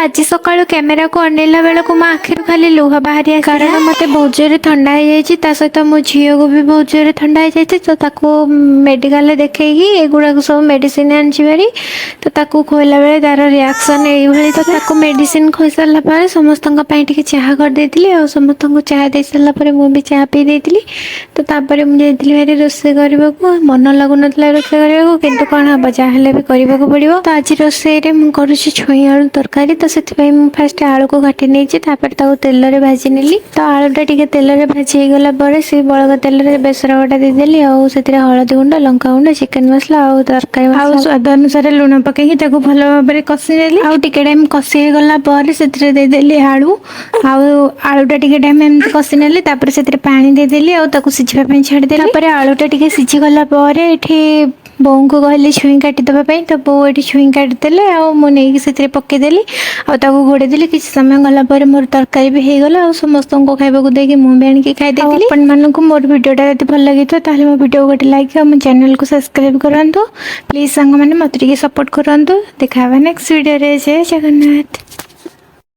आज सकाळु कैमेरा को अनेला बेल को मो आखिर खाली लुह बाहरी आस कारण मत बहुत जोर ठंडा हो जाए सहित मो झी को भी बहुत जोर ठंडा हो जाए तो ताको मेडिकल देखी एगुड़ा सब मेडिसिन आनी तो ताको खोला बेले तार रिएक्शन ये तो ताको मेडिसिन खोई सारा समस्त चाह कर देती और समस्त चाह दे सारापर मुझे चाह पी देती तो तापर मुझे भाई रोसे करने को मन लगुन रोसे करने को कौन हम जहाँ भी करने को पड़ो तो आज रोसे मुझे छुई आलू तरकारी तो से फास्ट आलू को काटी नहीं तेल रे भाजी नेली तो आलूटा टे तेल रे भाजी गला से बड़का तेल रे बेसर बटा देदेली और हलदी गुंड लंका गुंड चिकेन मसला और तरकारी मसला स्वाद अनुसार लुण पकई भल भाव में कषि देली आउ टिके टाइम कषि गला से देदेली आलू आलूटा टिके टाइम एमती कषि नेली से पानी देदेली और सिझापी छाड़देली आलूटा टिके सिझी गला बोऊ को कहली छुई काटिदेवाई तो बो ये छुई काटिदेले मुझे पकईदेली घोड़ेदेली किसी समय गलापर मोर तरकारी भी हो गला और समस्त को खाइबा देकी मुझे भी आनिक खाईदेली अपन मानक मोर वीडियोटा यदि भल लगी तो मो वीडियो गोटे लाइक और मो चैनल को सब्सक्राइब करूँ प्लीज सांग मैंने मत सपोर्ट करूँ देखा नेक्स्ट वीडियो जय जगन्नाथ।